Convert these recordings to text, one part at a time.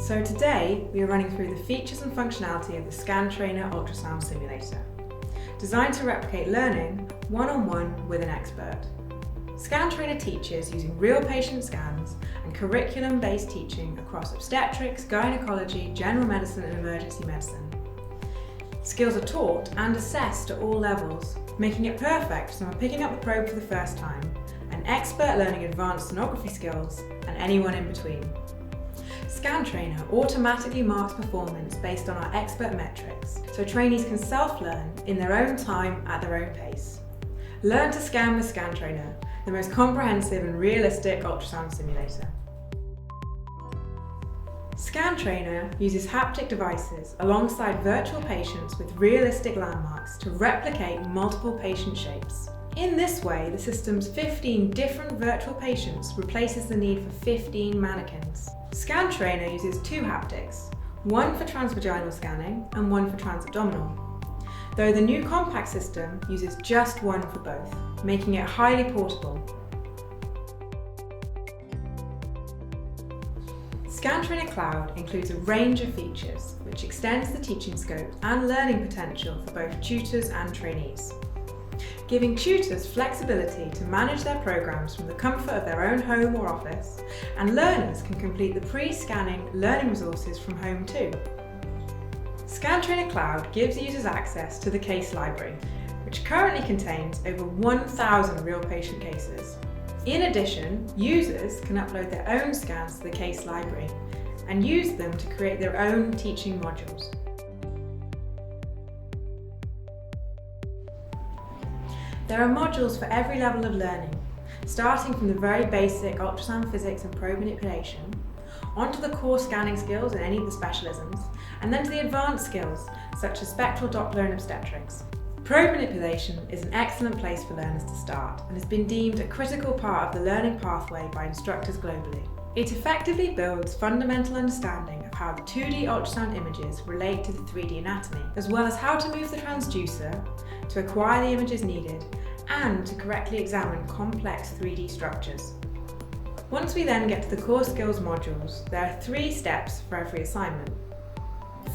So today we are running through the features and functionality of the ScanTrainer ultrasound simulator, designed to replicate learning one-on-one with an expert. ScanTrainer teaches using real patient scans and curriculum-based teaching across obstetrics, gynecology, general medicine and emergency medicine. Skills are taught and assessed at all levels, making it perfect for someone picking up the probe for the first time, an expert learning advanced sonography skills, and anyone in between. ScanTrainer automatically marks performance based on our expert metrics, so trainees can self-learn in their own time at their own pace. Learn to scan with ScanTrainer, the most comprehensive and realistic ultrasound simulator. ScanTrainer uses haptic devices alongside virtual patients with realistic landmarks to replicate multiple patient shapes. In this way, the system's 15 different virtual patients replaces the need for 15 mannequins. ScanTrainer uses two haptics, one for transvaginal scanning and one for transabdominal, though the new compact system uses just one for both, making it highly portable. ScanTrainer Cloud includes a range of features which extends the teaching scope and learning potential for both tutors and trainees, giving tutors flexibility to manage their programs from the comfort of their own home or office, and learners can complete the pre-scanning learning resources from home too. ScanTrainer Cloud gives users access to the case library, which currently contains over 1,000 real patient cases. In addition, users can upload their own scans to the case library and use them to create their own teaching modules. There are modules for every level of learning, starting from the very basic ultrasound physics and probe manipulation, onto the core scanning skills in any of the specialisms, and then to the advanced skills such as spectral Doppler and obstetrics. Probe manipulation is an excellent place for learners to start and has been deemed a critical part of the learning pathway by instructors globally. It effectively builds fundamental understanding of how the 2D ultrasound images relate to the 3D anatomy, as well as how to move the transducer to acquire the images needed and to correctly examine complex 3D structures. Once we then get to the core skills modules, there are 3 steps for every assignment.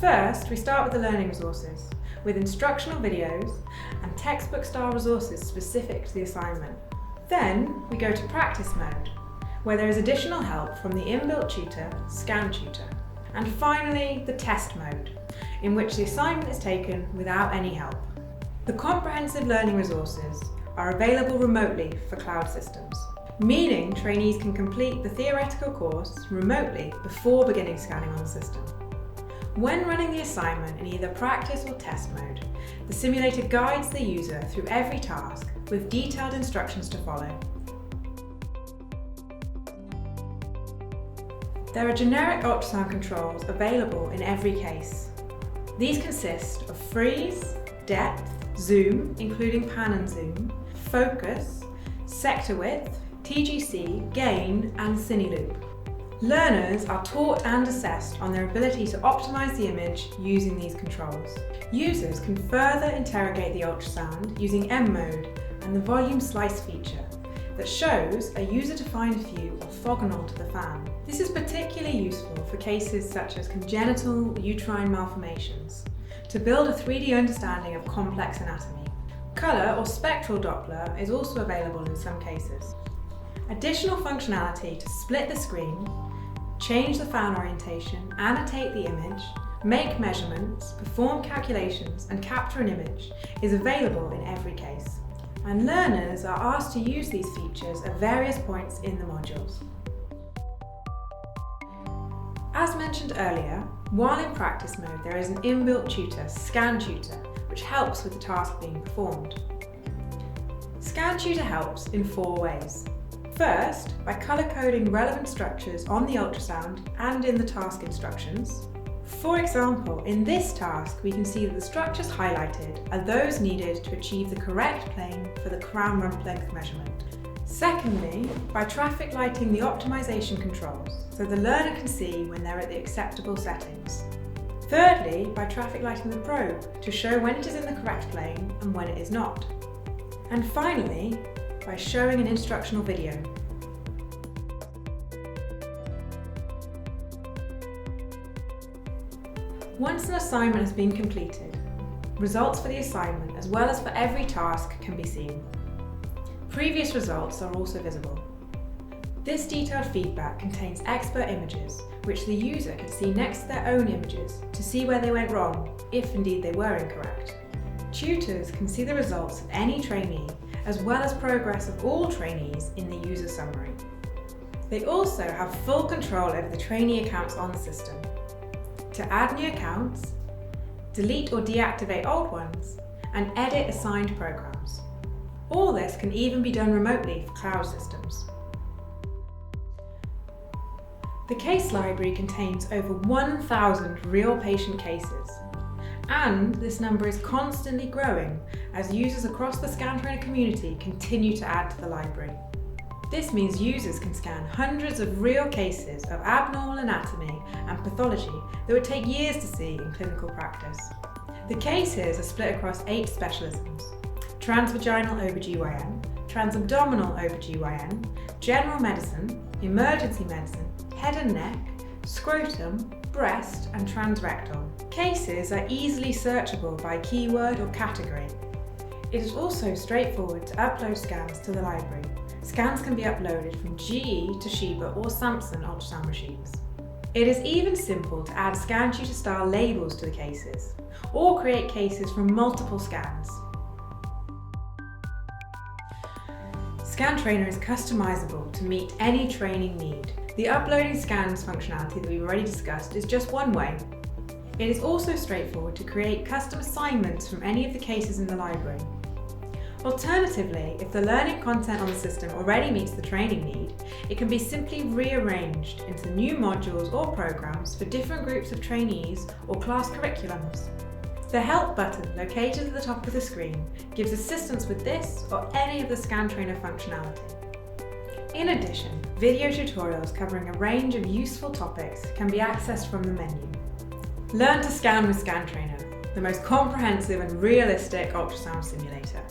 First, we start with the learning resources, with instructional videos and textbook-style resources specific to the assignment. Then, we go to practice mode, where there is additional help from the inbuilt tutor, ScanTutor. And finally, the test mode, in which the assignment is taken without any help. The comprehensive learning resources are available remotely for cloud systems, meaning trainees can complete the theoretical course remotely before beginning scanning on the system. When running the assignment in either practice or test mode, the simulator guides the user through every task with detailed instructions to follow. There are generic ultrasound controls available in every case. These consist of freeze, depth, zoom, including pan and zoom, focus, sector width, TGC, gain, and cine loop. Learners are taught and assessed on their ability to optimize the image using these controls. Users can further interrogate the ultrasound using M mode and the volume slice feature that shows a user-defined view orthogonal to the fan. This is particularly useful for cases such as congenital uterine malformations, to build a 3D understanding of complex anatomy. Colour or spectral Doppler is also available in some cases. Additional functionality to split the screen, change the fan orientation, annotate the image, make measurements, perform calculations, and capture an image is available in every case. And learners are asked to use these features at various points in the modules. As mentioned earlier, while in practice mode there is an inbuilt tutor, ScanTutor, which helps with the task being performed. ScanTutor helps in 4 ways. First, by colour-coding relevant structures on the ultrasound and in the task instructions. For example, in this task we can see that the structures highlighted are those needed to achieve the correct plane for the crown rump length measurement. Secondly, by traffic lighting the optimization controls, so the learner can see when they're at the acceptable settings. Thirdly, by traffic lighting the probe to show when it is in the correct plane and when it is not. And finally, by showing an instructional video. Once an assignment has been completed, results for the assignment as well as for every task can be seen. Previous results are also visible. This detailed feedback contains expert images which the user can see next to their own images to see where they went wrong, if indeed they were incorrect. Tutors can see the results of any trainee as well as progress of all trainees in the user summary. They also have full control over the trainee accounts on the system. To add new accounts, delete or deactivate old ones, and edit assigned programs. All this can even be done remotely for cloud systems. The case library contains over 1,000 real patient cases, and this number is constantly growing as users across the ScanTrainer community continue to add to the library. This means users can scan hundreds of real cases of abnormal anatomy and pathology that would take years to see in clinical practice. The cases are split across 8 specialisms: transvaginal OBGYN, transabdominal OBGYN, general medicine, emergency medicine, head and neck, scrotum, breast, and transrectal. Cases are easily searchable by keyword or category. It is also straightforward to upload scans to the library. Scans can be uploaded from GE, Toshiba, or Samsung ultrasound machines. It is even simple to add ScanTrainer style labels to the cases, or create cases from multiple scans. ScanTrainer is customizable to meet any training need. The uploading scans functionality that we've already discussed is just one way. It is also straightforward to create custom assignments from any of the cases in the library. Alternatively, if the learning content on the system already meets the training need, it can be simply rearranged into new modules or programs for different groups of trainees or class curriculums. The Help button located at the top of the screen gives assistance with this or any of the ScanTrainer functionality. In addition, video tutorials covering a range of useful topics can be accessed from the menu. Learn to scan with ScanTrainer, the most comprehensive and realistic ultrasound simulator.